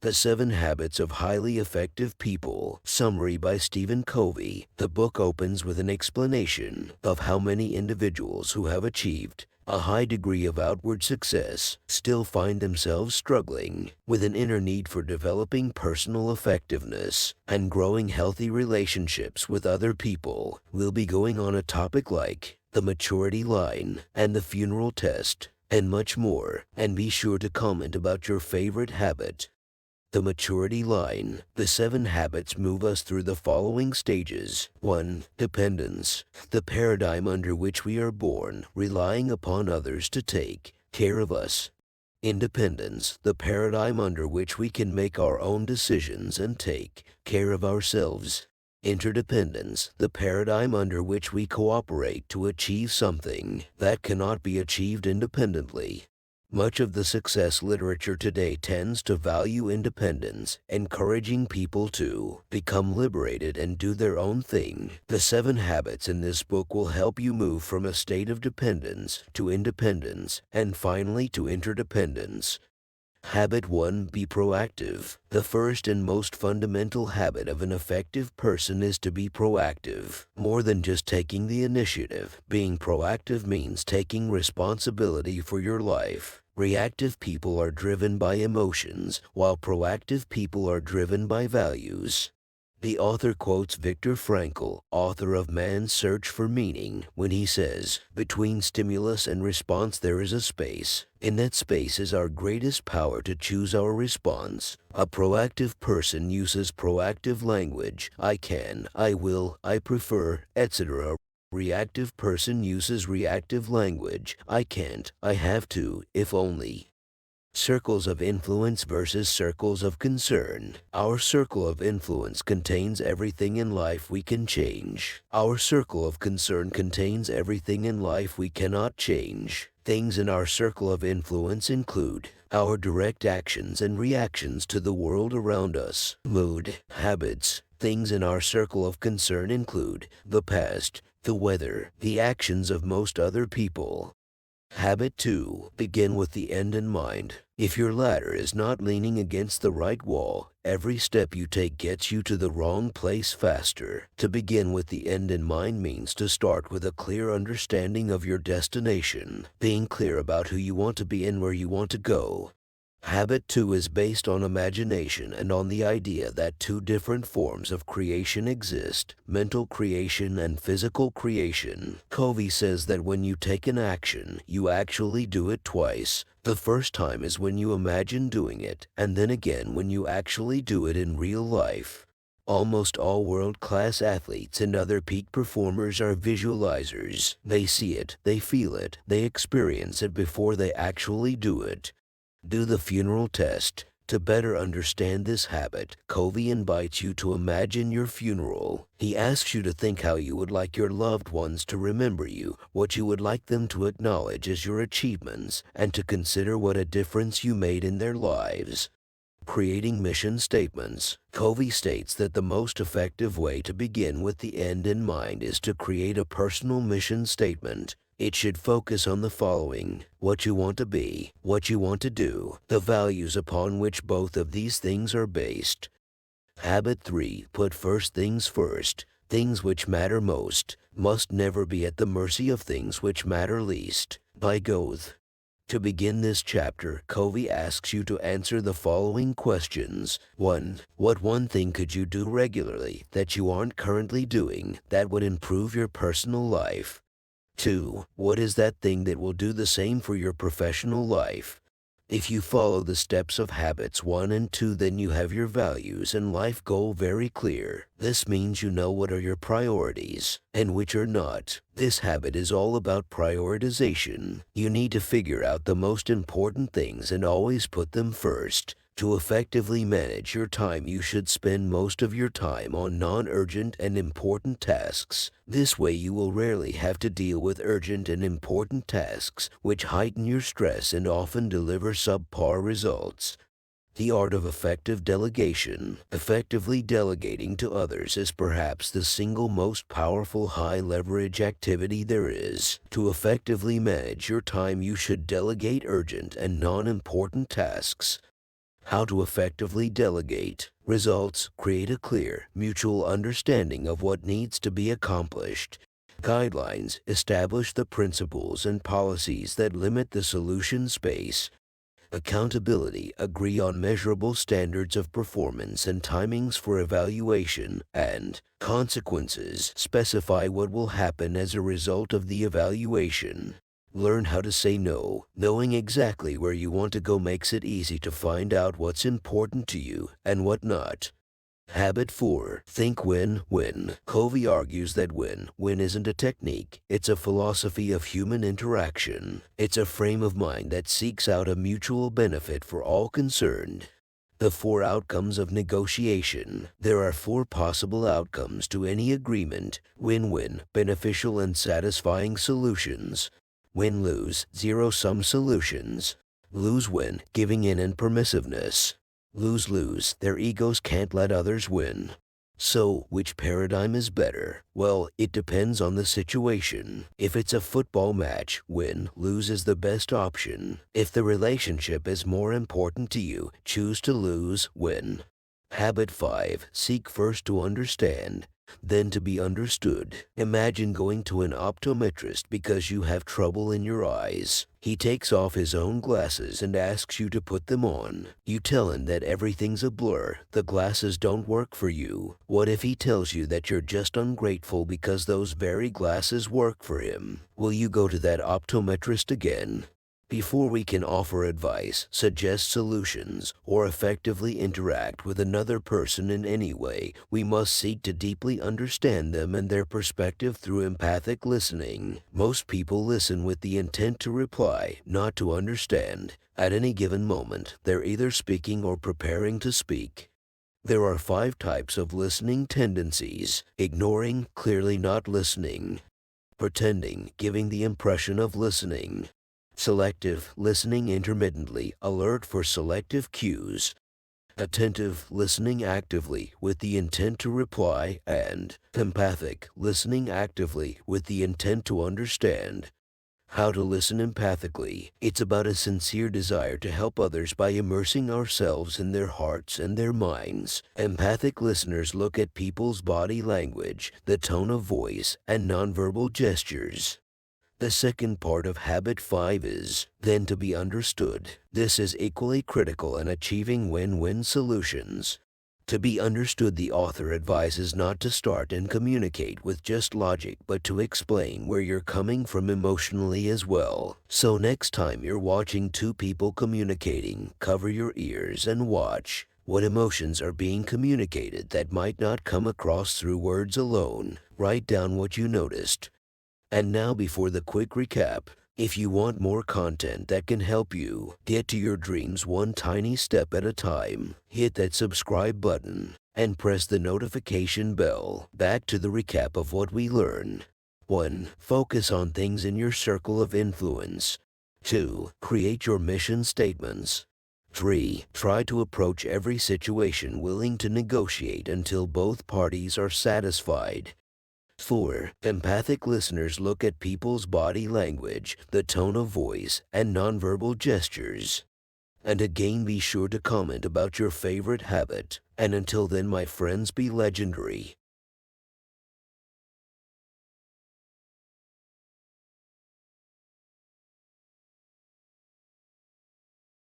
The 7 Habits of Highly Effective People. Summary by Stephen Covey. The book opens with an explanation of how many individuals who have achieved a high degree of outward success still find themselves struggling with an inner need for developing personal effectiveness and growing healthy relationships with other people. We'll be going on a topic like the maturity line and the funeral test and much more, and be sure to comment about your favorite habit. The maturity line. The 7 habits move us through the following stages. 1. Dependence. The paradigm under which we are born, relying upon others to take care of us. Independence. The paradigm under which we can make our own decisions and take care of ourselves. Interdependence. The paradigm under which we cooperate to achieve something that cannot be achieved independently. Much of the success literature today tends to value independence, encouraging people to become liberated and do their own thing. The 7 habits in this book will help you move from a state of dependence to independence, and finally to interdependence. Habit 1. Be proactive. The first and most fundamental habit of an effective person is to be proactive. More than just taking the initiative, being proactive means taking responsibility for your life. Reactive people are driven by emotions, while proactive people are driven by values. The author quotes Viktor Frankl, author of Man's Search for Meaning, when he says, "Between stimulus and response there is a space. In that space is our greatest power to choose our response." A proactive person uses proactive language, "I can, I will, I prefer, etc." Reactive person uses reactive language, "I can't, I have to, if only." Circles of influence versus circles of concern. Our circle of influence contains everything in life we can change. Our circle of concern contains everything in life we cannot change. Things in our circle of influence include our direct actions and reactions to the world around us. Mood, habits. Things in our circle of concern include the past, the weather, the actions of most other people. Habit 2. Begin with the end in mind. If your ladder is not leaning against the right wall, every step you take gets you to the wrong place faster. To begin with the end in mind means to start with a clear understanding of your destination, being clear about who you want to be and where you want to go. Habit 2 is based on imagination and on the idea that 2 different forms of creation exist, mental creation and physical creation. Covey says that when you take an action, you actually do it twice. The first time is when you imagine doing it, and then again when you actually do it in real life. Almost all world-class athletes and other peak performers are visualizers. They see it, they feel it, they experience it before they actually do it. Do the funeral test. To better understand this habit, Covey invites you to imagine your funeral. He asks you to think how you would like your loved ones to remember you, what you would like them to acknowledge as your achievements, and to consider what a difference you made in their lives. Creating mission statements. Covey states that the most effective way to begin with the end in mind is to create a personal mission statement. It should focus on the following: what you want to be, what you want to do, the values upon which both of these things are based. Habit 3. Put first things first. Things which matter most must never be at the mercy of things which matter least. By Goethe. To begin this chapter, Covey asks you to answer the following questions. 1. What one thing could you do regularly that you aren't currently doing that would improve your personal life? 2. What is that thing that will do the same for your professional life? If you follow the steps of habits 1 and 2, then you have your values and life goal very clear. This means you know what are your priorities and which are not. This habit is all about prioritization. You need to figure out the most important things and always put them first. To effectively manage your time, you should spend most of your time on non-urgent and important tasks. This way you will rarely have to deal with urgent and important tasks, which heighten your stress and often deliver subpar results. The art of effective delegation. Effectively delegating to others is perhaps the single most powerful high-leverage activity there is. To effectively manage your time, you should delegate urgent and non-important tasks. How to effectively delegate. Results: create a clear, mutual understanding of what needs to be accomplished. Guidelines: establish the principles and policies that limit the solution space. Accountability: agree on measurable standards of performance and timings for evaluation. And consequences: specify what will happen as a result of the evaluation. Learn how to say no. Knowing exactly where you want to go makes it easy to find out what's important to you and what not. Habit 4. Think win-win. Covey argues that win-win isn't a technique, it's a philosophy of human interaction. It's a frame of mind that seeks out a mutual benefit for all concerned. The 4 outcomes of negotiation. There are 4 possible outcomes to any agreement: win-win, beneficial and satisfying solutions; win-lose, zero-sum solutions; lose-win, giving in and permissiveness; lose-lose, their egos can't let others win. So, which paradigm is better? Well, it depends on the situation. If it's a football match, win-lose is the best option. If the relationship is more important to you, choose to lose-win. Habit 5. Seek first to understand, then to be understood. Imagine going to an optometrist because you have trouble in your eyes. He takes off his own glasses and asks you to put them on. You tell him that everything's a blur, the glasses don't work for you. What if he tells you that you're just ungrateful because those very glasses work for him? Will you go to that optometrist again? Before we can offer advice, suggest solutions, or effectively interact with another person in any way, we must seek to deeply understand them and their perspective through empathic listening. Most people listen with the intent to reply, not to understand. At any given moment, they're either speaking or preparing to speak. There are 5 types of listening tendencies: ignoring, clearly not listening; pretending, giving the impression of listening; selective, listening intermittently, alert for selective cues; attentive, listening actively with the intent to reply; and empathic, listening actively with the intent to understand. How to listen empathically. It's about a sincere desire to help others by immersing ourselves in their hearts and their minds. Empathic listeners look at people's body language, the tone of voice, and nonverbal gestures. The second part of Habit 5 is then to be understood. This is equally critical in achieving win-win solutions. To be understood, the author advises not to start and communicate with just logic, but to explain where you're coming from emotionally as well. So next time you're watching 2 people communicating, cover your ears and watch. What emotions are being communicated that might not come across through words alone? Write down what you noticed. And now, before the quick recap, if you want more content that can help you get to your dreams one tiny step at a time, hit that subscribe button and press the notification bell. Back to the recap of what we learned. 1. Focus on things in your circle of influence. 2. Create your mission statements. 3. Try to approach every situation willing to negotiate until both parties are satisfied. 4. Empathic listeners look at people's body language, the tone of voice, and nonverbal gestures. And again, be sure to comment about your favorite habit. And until then, my friends, be legendary.